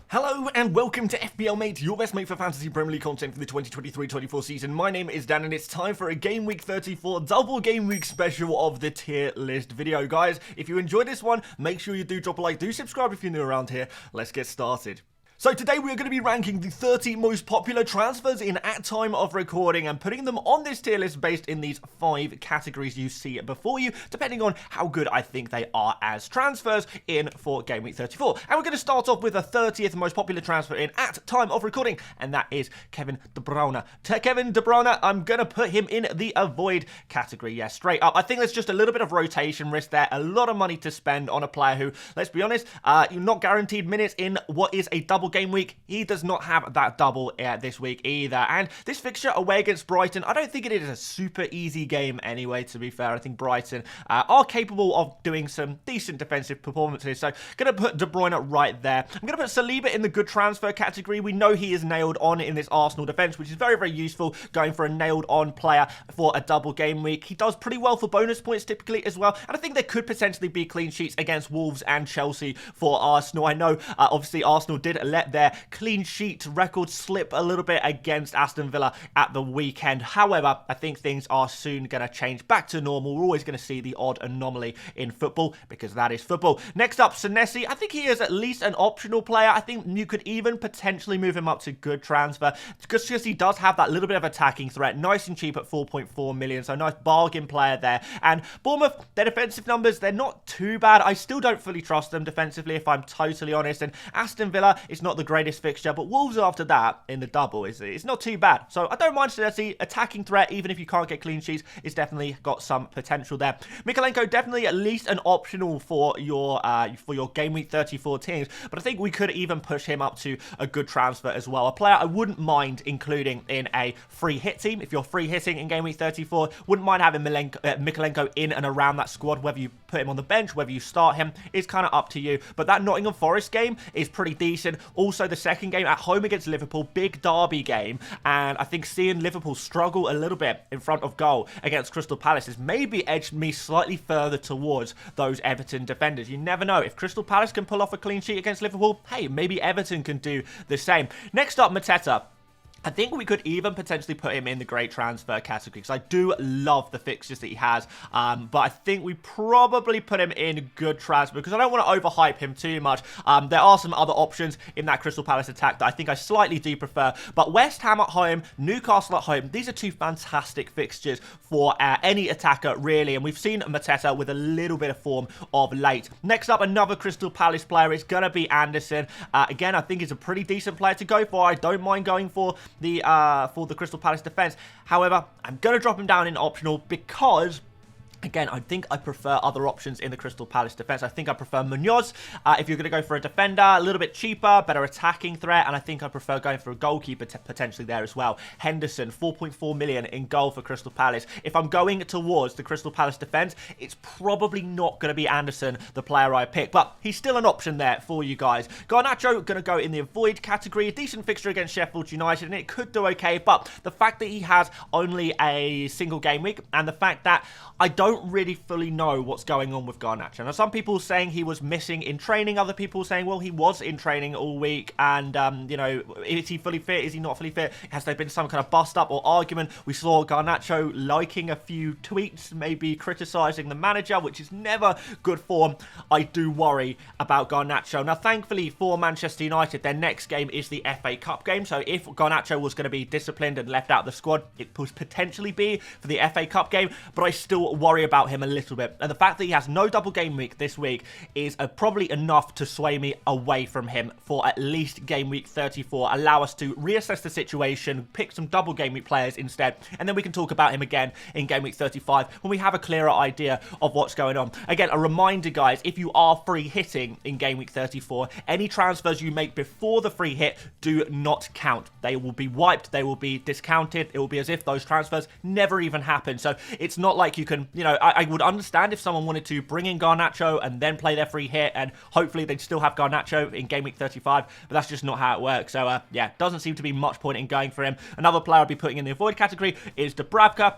Hello and welcome to FPL Mate, your best mate for fantasy Premier League content for the 2023-24 season. My name is Dan and it's time for a Game Week 34 double Game Week special of the tier list video. Guys, if you enjoyed this one, make sure you do drop a like, do subscribe if you're new around here. Let's get started. So today we are going to be ranking the 30 most popular transfers at time of recording and putting them on this tier list based in these 5 categories you see before you, depending on how good I think they are as transfers in for Game Week 34. And we're going to start off with the 30th most popular transfer at time of recording, and that is Kevin De Bruyne. Kevin De Bruyne, I'm going to put him in the avoid category. Yeah, straight up. I think there's just a little bit of rotation risk there, a lot of money to spend on a player who, let's be honest, you're not guaranteed minutes in what is a double game week. He does not have that double this week either. And this fixture away against Brighton, I don't think it is a super easy game anyway, to be fair. I think Brighton are capable of doing some decent defensive performances. So going to put De Bruyne right there. I'm going to put Saliba in the good transfer category. We know he is nailed on in this Arsenal defense, which is very, very useful going for a nailed on player for a double game week. He does pretty well for bonus points typically as well. And I think there could potentially be clean sheets against Wolves and Chelsea for Arsenal. I know obviously Arsenal did let their clean sheet record slip a little bit against Aston Villa at the weekend. However, I think things are soon going to change back to normal. We're always going to see the odd anomaly in football because that is football. Next up, Senesi. I think he is at least an optional player. I think you could even potentially move him up to good transfer because he does have that little bit of attacking threat. Nice and cheap at 4.4 million. So nice bargain player there. And Bournemouth, their defensive numbers, they're not too bad. I still don't fully trust them defensively if I'm totally honest. And Aston Villa is not the greatest fixture, but Wolves after that in the double it's not too bad. So I don't mind Senesi. Attacking threat, even if you can't get clean sheets, it's definitely got some potential there. Mykolenko, definitely at least an optional for your Game Week 34 teams, but I think we could even push him up to a good transfer as well. A player I wouldn't mind including in a free hit team. If you're free hitting in Game Week 34, wouldn't mind having Mykolenko in and around that squad. Whether you put him on the bench, whether you start him, is kind of up to you. But that Nottingham Forest game is pretty decent. Also, the second game at home against Liverpool, big derby game, and I think seeing Liverpool struggle a little bit in front of goal against Crystal Palace has maybe edged me slightly further towards those Everton defenders. You never know. If Crystal Palace can pull off a clean sheet against Liverpool, hey, maybe Everton can do the same. Next up, Mateta. I think we could even potentially put him in the great transfer category because I do love the fixtures that he has, but I think we probably put him in good transfer because I don't want to overhype him too much. There are some other options in that Crystal Palace attack that I think I slightly do prefer, but West Ham at home, Newcastle at home, these are two fantastic fixtures for any attacker really, and we've seen Mateta with a little bit of form of late. Next up, another Crystal Palace player is going to be Anderson. Again, I think he's a pretty decent player to go for. I don't mind going for the Crystal Palace defense. However, I'm going to drop him down in optional because, again, I think I prefer other options in the Crystal Palace defense. I think I prefer Munoz if you're going to go for a defender, a little bit cheaper, better attacking threat, and I think I prefer going for a goalkeeper potentially there as well. Henderson, 4.4 million in goal for Crystal Palace. If I'm going towards the Crystal Palace defense, it's probably not going to be Anderson, the player I pick, but he's still an option there for you guys. Garnacho going to go in the avoid category. A decent fixture against Sheffield United, and it could do okay, but the fact that he has only a single game week, and the fact that I don't really fully know what's going on with Garnacho. Now, some people saying he was missing in training, other people saying, well, he was in training all week, and, you know, is he fully fit? Is he not fully fit? Has there been some kind of bust-up or argument? We saw Garnacho liking a few tweets, maybe criticising the manager, which is never good form. I do worry about Garnacho. Now, thankfully for Manchester United, their next game is the FA Cup game, so if Garnacho was going to be disciplined and left out of the squad, it could potentially be for the FA Cup game, but I still worry about him a little bit. And the fact that he has no double game week this week is probably enough to sway me away from him for at least game week 34. Allow us to reassess the situation, pick some double game week players instead, and then we can talk about him again in game week 35 when we have a clearer idea of what's going on. Again, a reminder, guys, if you are free hitting in game week 34, any transfers you make before the free hit do not count. They will be wiped, they will be discounted, it will be as if those transfers never even happened. So it's not like you can, you know, I would understand if someone wanted to bring in Garnacho and then play their free hit, and hopefully they'd still have Garnacho in game week 35, but that's just not how it works. So, yeah, doesn't seem to be much point in going for him. Another player I'd be putting in the avoid category is Dubravka.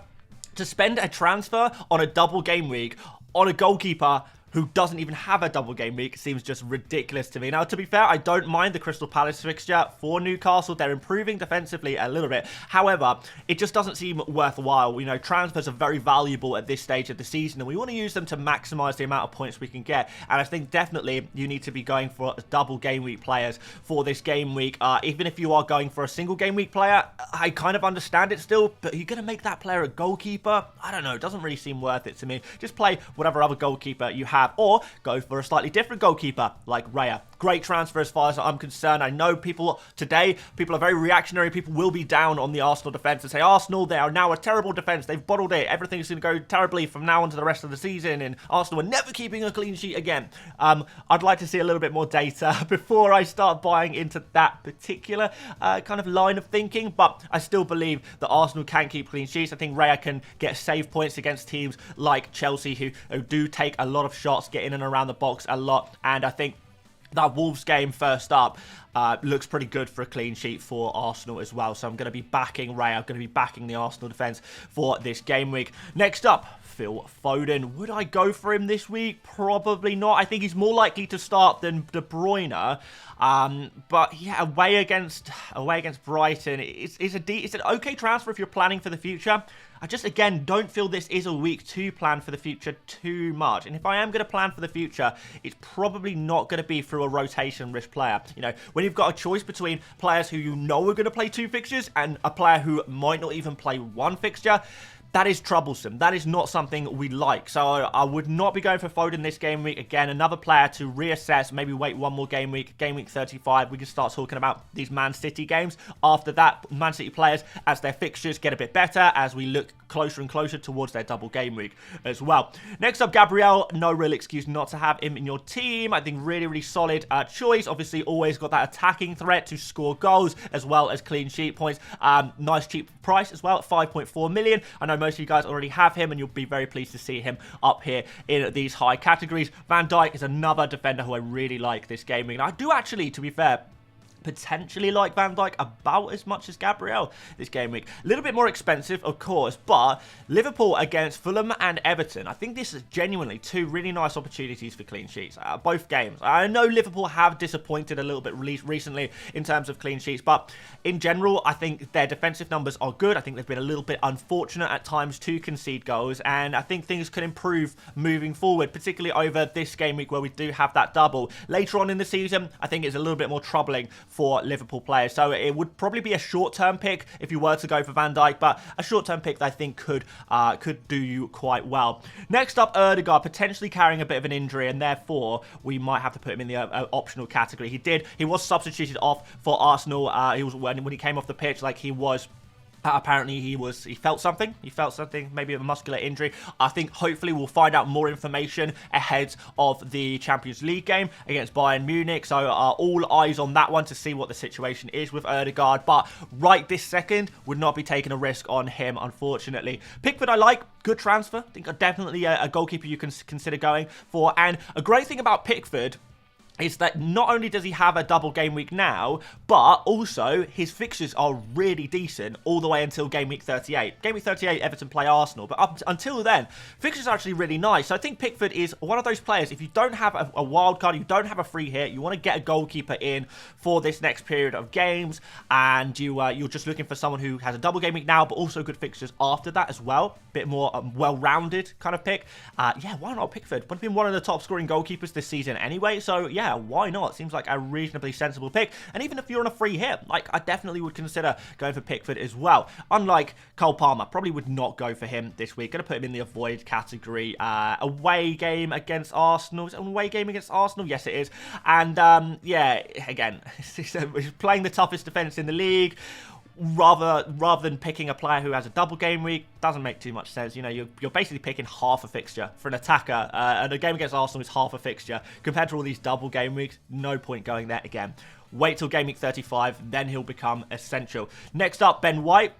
To spend a transfer on a double game week on a goalkeeper who doesn't even have a double game week, seems just ridiculous to me. Now, to be fair, I don't mind the Crystal Palace fixture for Newcastle. They're improving defensively a little bit. However, it just doesn't seem worthwhile. You know, transfers are very valuable at this stage of the season, and we want to use them to maximize the amount of points we can get. And I think definitely you need to be going for double game week players for this game week. Even if you are going for a single game week player, I kind of understand it still, but you're going to make that player a goalkeeper? I don't know. It doesn't really seem worth it to me. Just play whatever other goalkeeper you have, or go for a slightly different goalkeeper like Raya. Great transfer as far as I'm concerned. I know people are very reactionary. People will be down on the Arsenal defence and say, Arsenal, they are now a terrible defence. They've bottled it. Everything's going to go terribly from now on to the rest of the season, and Arsenal are never keeping a clean sheet again. I'd like to see a little bit more data before I start buying into that particular kind of line of thinking, but I still believe that Arsenal can keep clean sheets. I think Raya can get save points against teams like Chelsea, who do take a lot of shots, get in and around the box a lot, and I think that Wolves game first up looks pretty good for a clean sheet for Arsenal as well. So I'm going to be backing Ray. I'm going to be backing the Arsenal defence for this game week. Next up, Phil Foden. Would I go for him this week? Probably not. I think he's more likely to start than De Bruyne. But yeah, away against Brighton, it's an okay transfer if you're planning for the future. I just, again, don't feel this is a week to plan for the future too much. And if I am going to plan for the future, it's probably not going to be through a rotation-rich player. You know, when you've got a choice between players who you know are going to play 2 fixtures and a player who might not even play 1 fixture, that is troublesome. That is not something we like. So I would not be going for Foden this game week. Again, another player to reassess, maybe wait one more game week. Game week 35, we can start talking about these Man City games. After that, Man City players, as their fixtures get a bit better, as we look closer and closer towards their double game week as well. Next up, Gabriel. No real excuse not to have him in your team. I think really, really solid choice. Obviously, always got that attacking threat to score goals as well as clean sheet points. Nice cheap price as well at 5.4 million. I know most of you guys already have him, and you'll be very pleased to see him up here in these high categories. Van Dijk is another defender who I really like this game week. And I do actually, to be fair, potentially like Van Dijk about as much as Gabriel this game week. A little bit more expensive, of course, but Liverpool against Fulham and Everton. I think this is genuinely 2 really nice opportunities for clean sheets. Both games. I know Liverpool have disappointed a little bit recently in terms of clean sheets, but in general, I think their defensive numbers are good. I think they've been a little bit unfortunate at times to concede goals, and I think things can improve moving forward, particularly over this game week where we do have that double. Later on in the season, I think it's a little bit more troubling for Liverpool players. So it would probably be a short-term pick if you were to go for Van Dijk, but a short-term pick that I think could do you quite well. Next up, Ødegaard, potentially carrying a bit of an injury, and therefore we might have to put him in the optional category. He was substituted off for Arsenal. He was when he came off the pitch, like he was. Apparently he felt something, maybe a muscular injury. I think hopefully we'll find out more information ahead of the Champions League game against Bayern Munich, so all eyes on that one to see what the situation is with Ødegaard, but right this second would not be taking a risk on him, unfortunately. Pickford I like, good transfer. I think definitely a goalkeeper you can consider going for, and a great thing about Pickford is that not only does he have a double game week now, but also his fixtures are really decent all the way until game week 38. Game week 38, Everton play Arsenal, but up until then, fixtures are actually really nice. So I think Pickford is one of those players, if you don't have a wild card, you don't have a free hit, you want to get a goalkeeper in for this next period of games, and you're just looking for someone who has a double game week now, but also good fixtures after that as well. Bit more well-rounded kind of pick. Yeah, why not Pickford? But been one of the top scoring goalkeepers this season anyway, so yeah, why not? Seems like a reasonably sensible pick. And even if you're on a free hit, like, I definitely would consider going for Pickford as well. Unlike Cole Palmer, probably would not go for him this week. Going to put him in the avoid category. Away game against Arsenal. Is it an away game against Arsenal? Yes, it is. And yeah, again, he's playing the toughest defence in the league. Rather than picking a player who has a double game week, doesn't make too much sense. You know, you're basically picking half a fixture for an attacker, and a game against Arsenal is half a fixture. Compared to all these double game weeks, no point going there again. Wait till game week 35, then he'll become essential. Next up, Ben White.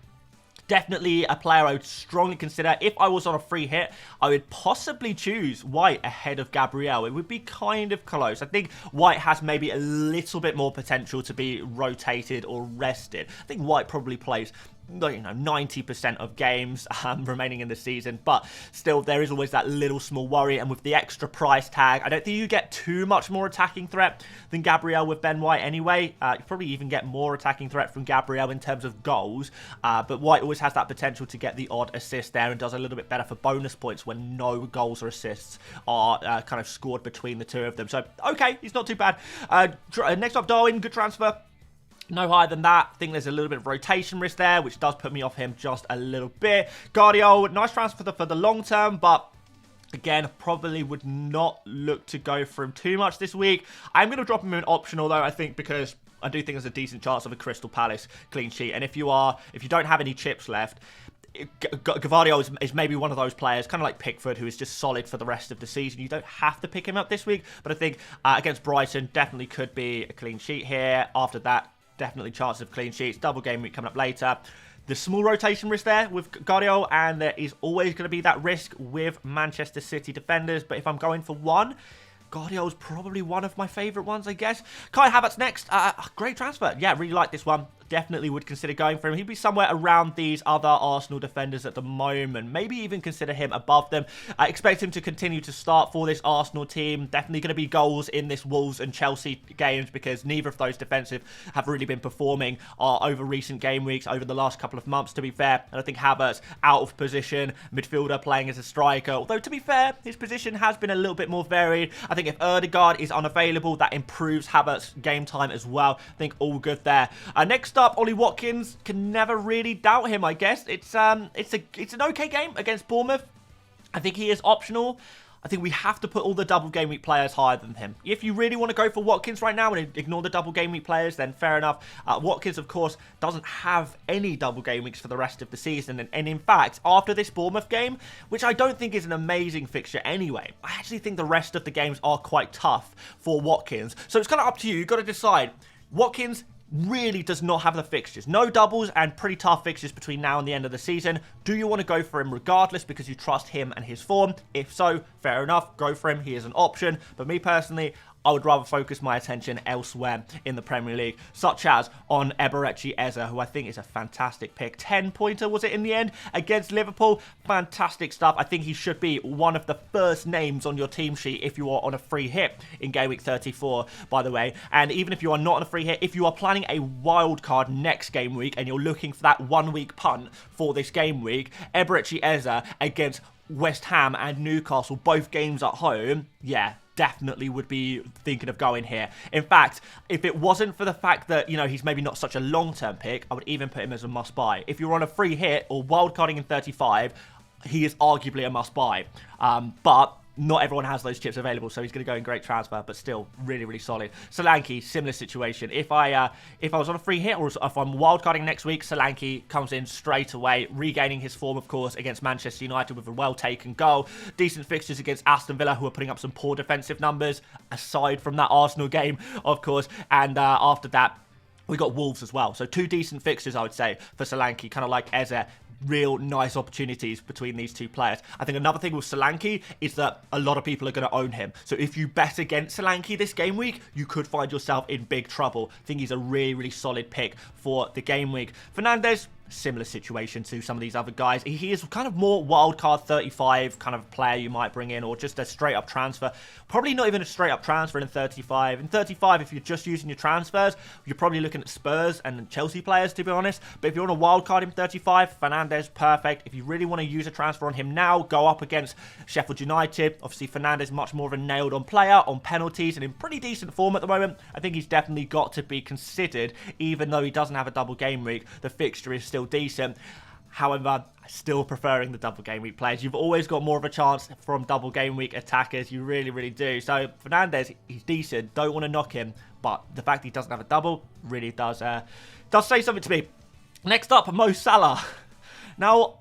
Definitely a player I would strongly consider. If I was on a free hit, I would possibly choose White ahead of Gabriel. It would be kind of close. I think White has maybe a little bit more potential to be rotated or rested. I think White probably plays 90% of games remaining in the season, but still there is always that little small worry. And with the extra price tag, I don't think you get too much more attacking threat than Gabriel with Ben White anyway. You probably even get more attacking threat from Gabriel in terms of goals, but White always has that potential to get the odd assist there and does a little bit better for bonus points when no goals or assists are kind of scored between the two of them. So okay, he's not too bad. Next up, Darwin, good transfer. No higher than that. I think there's a little bit of rotation risk there, which does put me off him just a little bit. Guardiola, nice transfer for the long term, but again, probably would not look to go for him too much this week. I'm going to drop him in optional though, I think, because I do think there's a decent chance of a Crystal Palace clean sheet. And if you don't have any chips left, Gavardio is maybe one of those players, kind of like Pickford, who is just solid for the rest of the season. You don't have to pick him up this week, but I think against Brighton, definitely could be a clean sheet here. After that, definitely chances of clean sheets. Double game week coming up later. The small rotation risk there with Guardiola, and there is always going to be that risk with Manchester City defenders. But if I'm going for one, Guardiola's probably one of my favourite ones, I guess. Kai Havertz next. Great transfer. Yeah, really like this one. Definitely would consider going for him. He'd be somewhere around these other Arsenal defenders at the moment. Maybe even consider him above them. I expect him to continue to start for this Arsenal team. Definitely going to be goals in this Wolves and Chelsea games because neither of those defensive have really been performing over recent game weeks, over the last couple of months, to be fair. And I think Havertz out of position, midfielder playing as a striker. Although, to be fair, his position has been a little bit more varied. I think if Ødegaard is unavailable, that improves Havertz's game time as well. I think all good there. Next up, Ollie Watkins. Can never really doubt him, I guess. It's an okay game against Bournemouth. I think he is optional. I think we have to put all the double game week players higher than him. If you really want to go for Watkins right now and ignore the double game week players, then fair enough. Watkins, of course, doesn't have any double game weeks for the rest of the season. And in fact, after this Bournemouth game, which I don't think is an amazing fixture anyway, I actually think the rest of the games are quite tough for Watkins. So it's kind of up to you. You've got to decide. Watkins really does not have the fixtures. No doubles and pretty tough fixtures between now and the end of the season. Do you want to go for him regardless because you trust him and his form? If so, fair enough. Go for him. He is an option. But me personally, I would rather focus my attention elsewhere in the Premier League, such as on Eberechi Eze, who I think is a fantastic pick. 10-pointer, was it in the end, against Liverpool? Fantastic stuff. I think he should be one of the first names on your team sheet if you are on a free hit in Game Week 34, by the way. And even if you are not on a free hit, if you are planning a wild card next game week and you're looking for that 1 week punt for this game week, Eberechi Eze against West Ham and Newcastle, both games at home, yeah, definitely would be thinking of going here. In fact, if it wasn't for the fact that, he's maybe not such a long-term pick, I would even put him as a must-buy. If you're on a free hit or wildcarding in 35, he is arguably a must-buy. But not everyone has those chips available, so he's going to go in great transfer, but still really, really solid. Solanke, similar situation. If I was on a free hit or if I'm wildcarding next week, Solanke comes in straight away, regaining his form, of course, against Manchester United with a well-taken goal. Decent fixtures against Aston Villa, who are putting up some poor defensive numbers, aside from that Arsenal game, of course. And after that, we got Wolves as well. So 2 decent fixtures, I would say, for Solanke, kind of like Eze. Real nice opportunities between these two players. I think another thing with Solanke is that a lot of people are going to own him. So if you bet against Solanke this game week, you could find yourself in big trouble. I think he's a really, really solid pick for the game week. Fernandes, similar situation to some of these other guys. He is kind of more wildcard 35 kind of player you might bring in, or just a straight up transfer. Probably not even a straight up transfer in 35. In 35, if you're just using your transfers, you're probably looking at Spurs and Chelsea players, to be honest. But if you're on a wildcard in 35, Fernandes, perfect. If you really want to use a transfer on him now, go up against Sheffield United. Obviously, Fernandes much more of a nailed on player on penalties and in pretty decent form at the moment. I think he's definitely got to be considered, even though he doesn't have a double game week. The fixture is still decent. However, still preferring the double game week players. You've always got more of a chance from double game week attackers. You really, really do. So Fernandes, he's decent. Don't want to knock him, but the fact he doesn't have a double really does say something to me. Next up, Mo Salah. Now,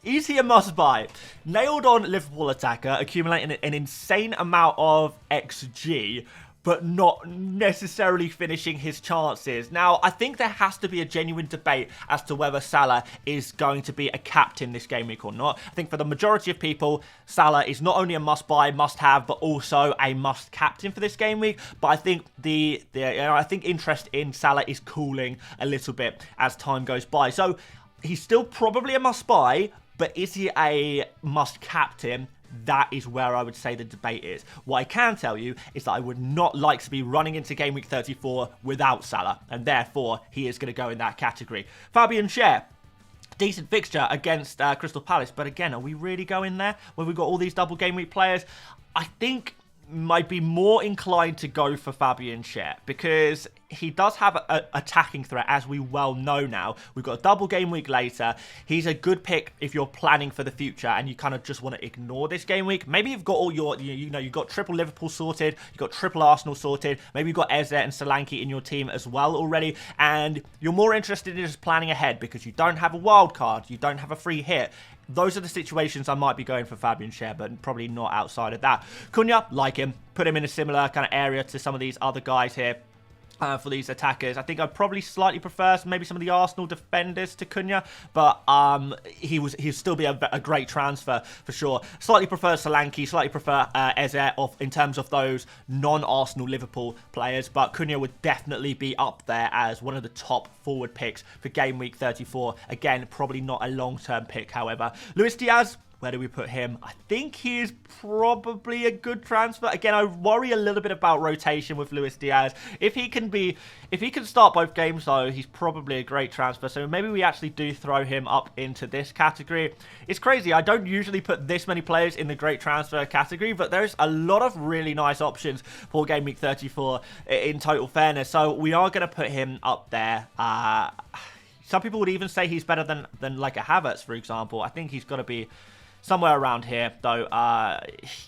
is he a must-buy? Nailed on Liverpool attacker, accumulating an insane amount of XG, but not necessarily finishing his chances. Now, I think there has to be a genuine debate as to whether Salah is going to be a captain this game week or not. I think for the majority of people, Salah is not only a must-buy, must-have, but also a must-captain for this game week. But I think I think interest in Salah is cooling a little bit as time goes by. So He's still probably a must-buy, but is he a must-captain? That is where I would say the debate is. What I can tell you is that I would not like to be running into Game Week 34 without Salah, and therefore he is going to go in that category. Fabian Schär, decent fixture against Crystal Palace, but again, are we really going there when we've got all these double game week players? I think might be more inclined to go for Fabian Schär because he does have an attacking threat, as we well know now. We've got a double game week later. He's a good pick if you're planning for the future and you kind of just want to ignore this game week. Maybe you've got all your, you've got triple Liverpool sorted, you've got triple Arsenal sorted, maybe you've got Eze and Solanke in your team as well already, and you're more interested in just planning ahead because you don't have a wild card, you don't have a free hit. Those are the situations I might be going for Fabian Schär, but probably not outside of that. Cunha, like him, put him in a similar kind of area to some of these other guys here. For these attackers, I think I'd probably slightly prefer maybe some of the Arsenal defenders to Cunha, but he'll still be a great transfer for sure. Slightly prefer Solanke, slightly prefer Eze in terms of those non-Arsenal Liverpool players, but Cunha would definitely be up there as one of the top forward picks for Game Week 34. Again, probably not a long-term pick, however. Luis Diaz, where do we put him? I think he is probably a good transfer. Again, I worry a little bit about rotation with Luis Diaz. If he can start both games, though, he's probably a great transfer. So maybe we actually do throw him up into this category. It's crazy. I don't usually put this many players in the great transfer category, but there's a lot of really nice options for Game Week 34 in total fairness. So we are going to put him up there. Some people would even say he's better than like a Havertz, for example. I think he's got to be somewhere around here, though.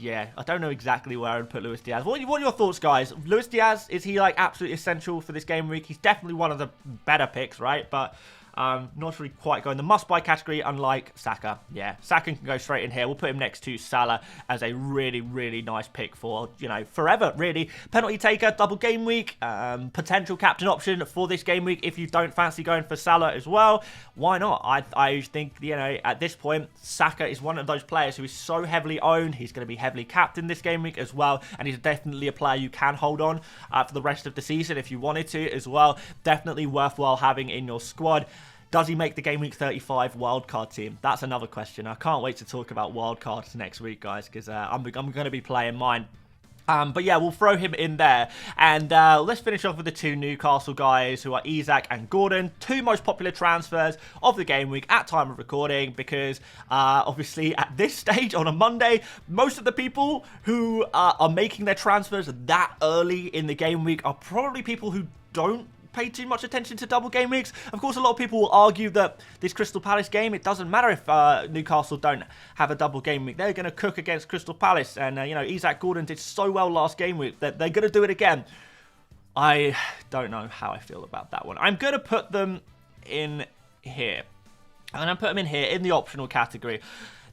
Yeah, I don't know exactly where I'd put Luis Diaz. What are your thoughts, guys? Luis Diaz, is he like absolutely essential for this game week? He's definitely one of the better picks, right? But not really quite going the must-buy category, unlike Saka. Yeah, Saka can go straight in here. We'll put him next to Salah as a really, really nice pick for, forever, really. Penalty taker, double game week, potential captain option for this game week if you don't fancy going for Salah as well. Why not? I think, at this point, Saka is one of those players who is so heavily owned. He's going to be heavily captained this game week as well, and he's definitely a player you can hold on for the rest of the season if you wanted to as well. Definitely worthwhile having in your squad. Does he make the Game Week 35 wildcard team? That's another question. I can't wait to talk about wildcards next week, guys, because I'm going to be playing mine. But yeah, we'll throw him in there. And let's finish off with the two Newcastle guys, who are Isak and Gordon. Two most popular transfers of the game week at time of recording, because obviously at this stage on a Monday, most of the people who are making their transfers that early in the game week are probably people who don't pay too much attention to double game weeks. Of course, a lot of people will argue that this Crystal Palace game, it doesn't matter if Newcastle don't have a double game week. They're going to cook against Crystal Palace. And, Isak Gordon did so well last game week that they're going to do it again. I don't know how I feel about that one. I'm going to put them in here. I'm going to put them in here in the optional category.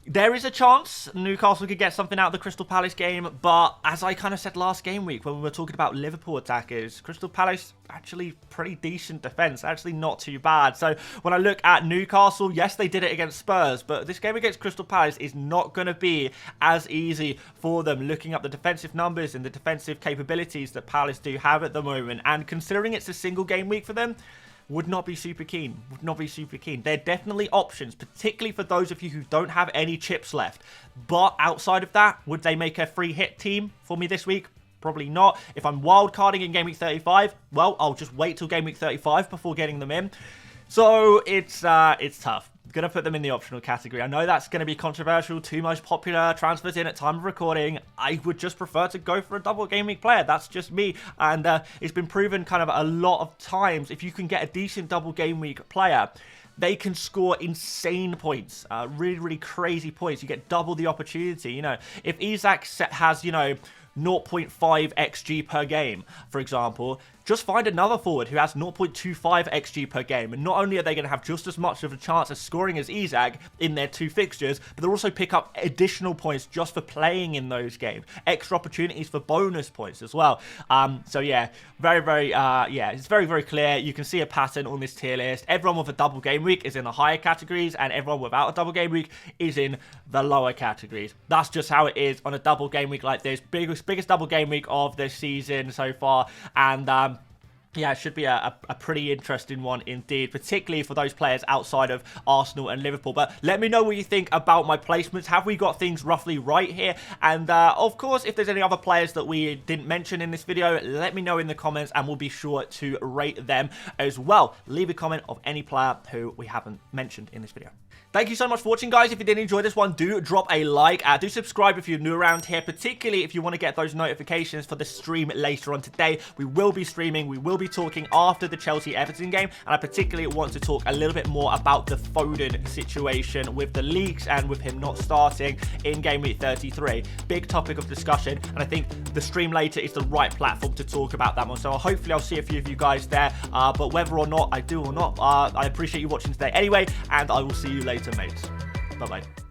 There is a chance Newcastle could get something out of the Crystal Palace game, but as I kind of said last game week when we were talking about Liverpool attackers, Crystal Palace actually pretty decent defence, actually not too bad. So when I look at Newcastle, yes, they did it against Spurs, but this game against Crystal Palace is not going to be as easy for them, looking up the defensive numbers and the defensive capabilities that Palace do have at the moment. And considering it's a single game week for them, would not be super keen. They're definitely options, particularly for those of you who don't have any chips left. But outside of that, would they make a free hit team for me this week? Probably not. If I'm wildcarding in Game Week 35, well, I'll just wait till Game Week 35 before getting them in. So it's tough. Gonna put them in the optional category. I know that's gonna be controversial. Two most popular transfers in at time of recording. I would just prefer to go for a double game week player. That's just me. And it's been proven kind of a lot of times, if you can get a decent double game week player, they can score insane points, really, really crazy points. You get double the opportunity. If Isak has, 0.5 XG per game, for example, just find another forward who has 0.25 XG per game. And not only are they going to have just as much of a chance of scoring as Isak in their two fixtures, but they'll also pick up additional points just for playing in those games. Extra opportunities for bonus points as well. So yeah, very, very, it's very, very clear. You can see a pattern on this tier list. Everyone with a double game week is in the higher categories, and everyone without a double game week is in the lower categories. That's just how it is on a double game week like this. Biggest double game week of this season so far. And Yeah, it should be a pretty interesting one indeed, particularly for those players outside of Arsenal and Liverpool. But let me know what you think about my placements. Have we got things roughly right here? And of course, if there's any other players that we didn't mention in this video, let me know in the comments and we'll be sure to rate them as well. Leave a comment of any player who we haven't mentioned in this video. Thank you so much for watching, guys. If you did enjoy this one, do drop a like. Do subscribe if you're new around here, particularly if you want to get those notifications for the stream later on today. We will be streaming. We will be talking after the Chelsea-Everton game, and I particularly want to talk a little bit more about the Foden situation with the leaks and with him not starting in Game Week 33. Big topic of discussion, and I think the stream later is the right platform to talk about that one. So hopefully I'll see a few of you guys there, but whether or not I do or not, I appreciate you watching today anyway, and I will see you later, mates. Bye-bye.